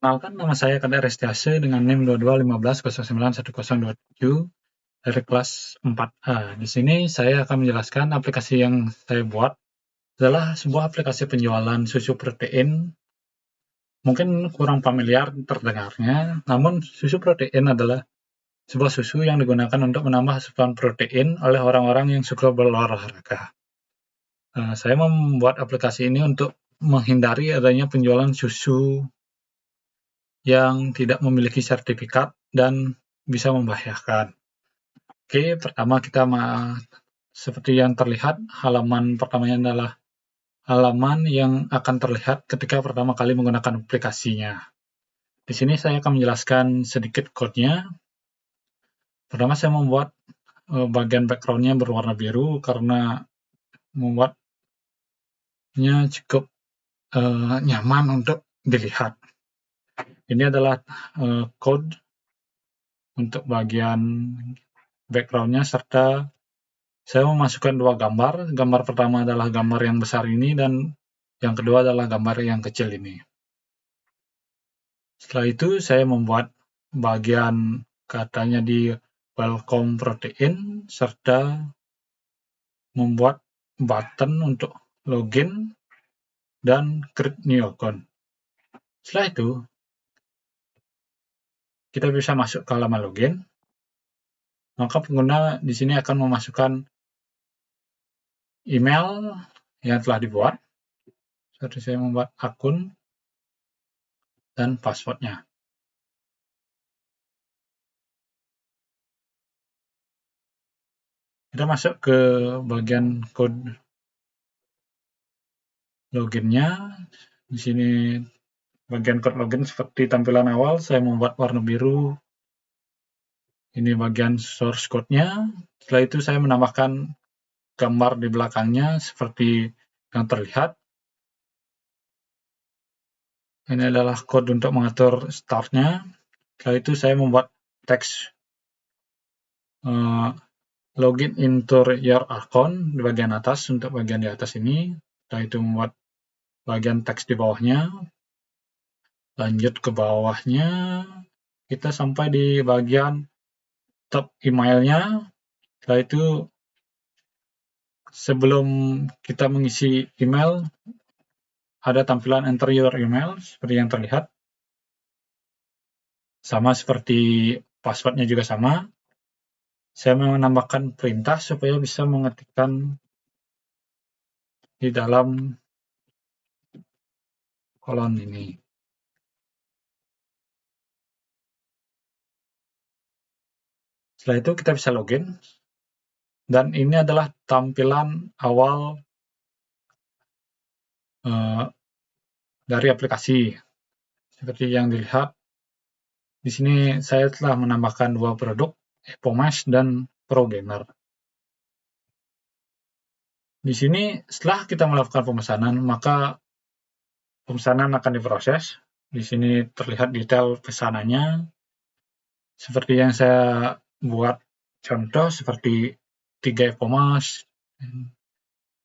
Kenalkan, nama saya Kadar Restiase dengan NIM 2215091027 dari kelas 4A. Di sini saya akan menjelaskan aplikasi yang saya buat adalah sebuah aplikasi penjualan susu protein. Mungkin kurang familiar terdengarnya, namun susu protein adalah sebuah susu yang digunakan untuk menambah asupan protein oleh orang-orang yang suka berolahraga. Saya membuat aplikasi ini untuk menghindari adanya penjualan susu yang tidak memiliki sertifikat dan bisa membahayakan. Oke, pertama kita seperti yang terlihat, halaman pertamanya adalah halaman yang akan terlihat ketika pertama kali menggunakan aplikasinya. Di sini saya akan menjelaskan sedikit code-nya. Pertama saya membuat bagian background-nya berwarna biru karena membuatnya cukup nyaman untuk dilihat. Ini adalah code untuk bagian background-nya, serta saya memasukkan dua gambar. Gambar pertama adalah gambar yang besar ini dan yang kedua adalah gambar yang kecil ini. Setelah itu saya membuat bagian katanya di welcome protein serta membuat button untuk login dan create new account. Setelah itu kita bisa masuk ke halaman login. Maka pengguna di sini akan memasukkan email yang telah dibuat. Seperti saya membuat akun dan passwordnya. Kita masuk ke bagian code loginnya. Di sini bagian code login seperti tampilan awal, saya membuat warna biru. Ini bagian source code-nya. Setelah itu saya menambahkan gambar di belakangnya seperti yang terlihat. Ini adalah code untuk mengatur start-nya. Setelah itu saya membuat teks login into your account di bagian atas, untuk bagian di atas ini. Setelah itu membuat bagian teks di bawahnya. Lanjut ke bawahnya, kita sampai di bagian tab emailnya. Setelah itu, sebelum kita mengisi email, ada tampilan enter your email seperti yang terlihat. Sama seperti passwordnya juga sama. Saya menambahkan perintah supaya bisa mengetikkan di dalam kolom ini. Setelah itu kita bisa login. Dan ini adalah tampilan awal dari aplikasi. Seperti yang dilihat, di sini saya telah menambahkan dua produk, EPOMAS dan ProGamer. Di sini setelah kita melakukan pemesanan, maka pemesanan akan diproses. Di sini terlihat detail pesanannya. Seperti yang saya buat contoh, seperti 3 EPOMAS,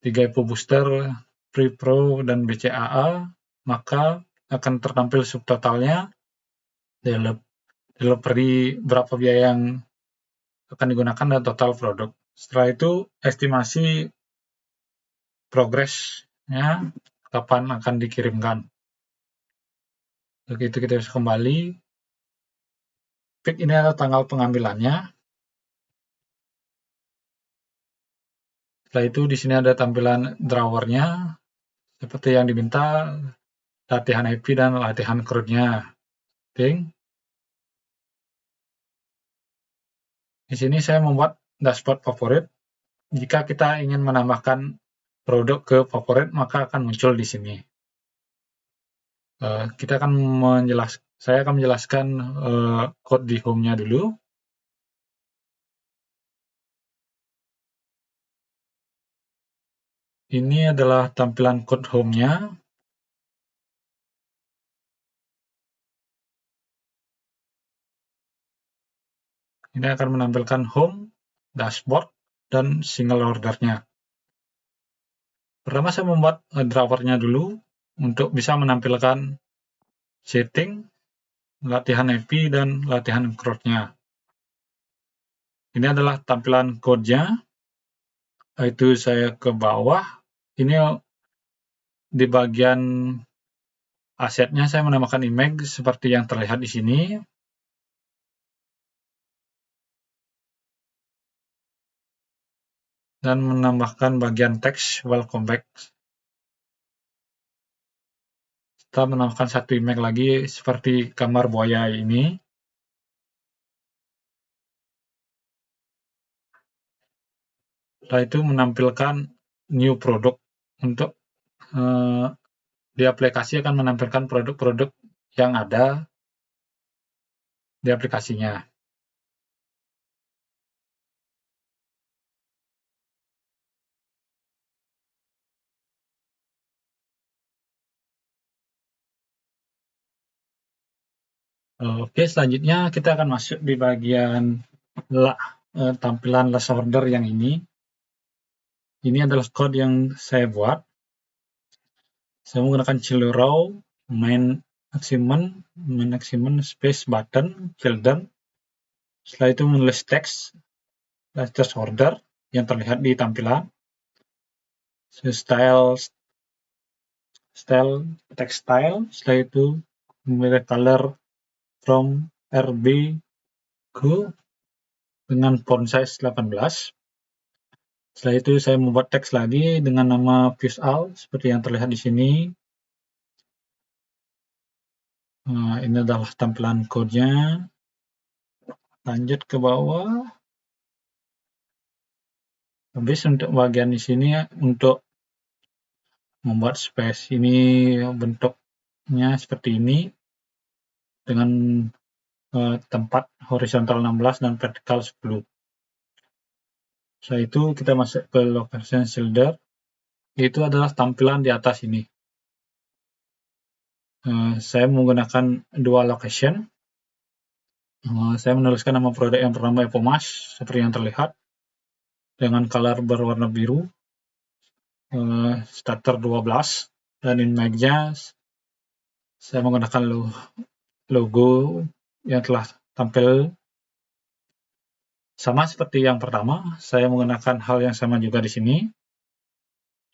3 EPO Booster, Free Pro, dan BCAA, maka akan tertampil subtotalnya, delivery berapa biaya yang akan digunakan, dan total produk. Setelah itu estimasi progresnya kapan akan dikirimkan. Begitu kita bisa kembali. Pick ini adalah tanggal pengambilannya. Setelah itu di sini ada tampilan drawernya seperti yang diminta, latihan IP dan latihan CRUD-nya. Di sini saya membuat dashboard favorit. Jika kita ingin menambahkan produk ke favorit, maka akan muncul di sini. Saya akan menjelaskan code di home-nya dulu. Ini adalah tampilan code home-nya. Ini akan menampilkan home, dashboard, dan single order-nya. Pertama saya membuat drawernya dulu untuk bisa menampilkan setting. latihan happy, dan latihan crowd-nya. Ini adalah tampilan code-nya, yaitu saya ke bawah. Ini di bagian asetnya saya menambahkan image seperti yang terlihat di sini. Dan menambahkan bagian teks welcome back. Kita menambahkan satu image lagi seperti gambar buaya ini. Setelah itu menampilkan new product. Untuk di aplikasi akan menampilkan produk-produk yang ada di aplikasinya. Oke, selanjutnya kita akan masuk di bagian tampilan last order yang ini. Ini adalah code yang saya buat. Saya menggunakan Chilrow, main maximum space button, children. Setelah itu menulis teks last order yang terlihat di tampilan. Style text style. Setelah itu memilih color from RB Go dengan font size 18. Setelah itu saya membuat teks lagi dengan nama visual seperti yang terlihat di sini. Ini adalah tampilan code-nya. Lanjut ke bawah. Habis untuk bagian di sini untuk membuat space, ini bentuknya seperti ini dengan tempat horizontal 16 dan vertikal 10. Setelah itu kita masuk ke location shoulder. Itu adalah tampilan di atas ini. Saya menggunakan dua location. Saya menuliskan nama produk yang bernama Epomas seperti yang terlihat dengan color berwarna biru, starter 12, dan image-nya saya menggunakan logo yang telah tampil sama seperti yang pertama. Saya menggunakan hal yang sama juga di sini,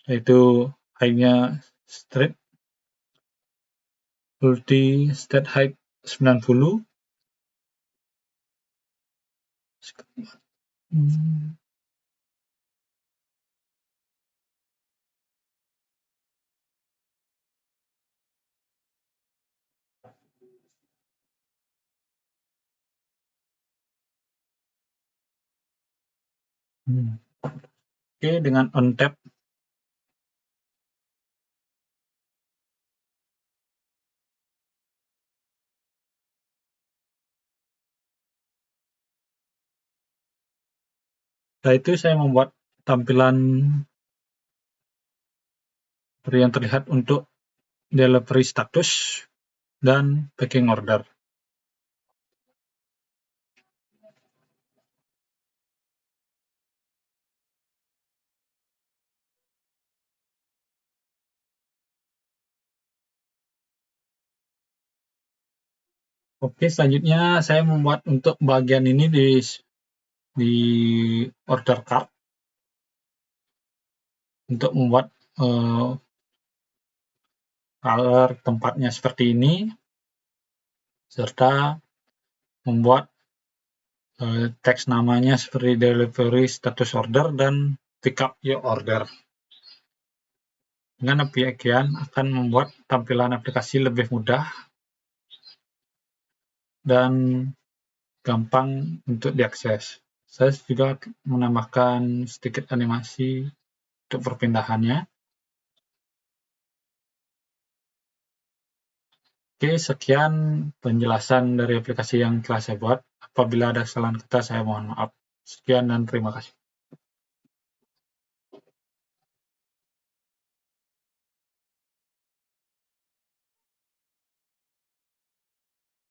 yaitu height-nya straight multi state height 90. Oke, dengan on tab. Setelah itu saya membuat tampilan seperti yang terlihat untuk delivery status dan packing order. Oke, selanjutnya saya membuat untuk bagian ini di order card untuk membuat color tempatnya seperti ini, serta membuat teks namanya seperti delivery status order dan pick up your order. Dengan demikian akan membuat tampilan aplikasi lebih mudah dan gampang untuk diakses. Saya juga menambahkan sedikit animasi untuk perpindahannya. Oke, sekian penjelasan dari aplikasi yang telah saya buat. Apabila ada kesalahan kata, saya mohon maaf. Sekian dan terima kasih.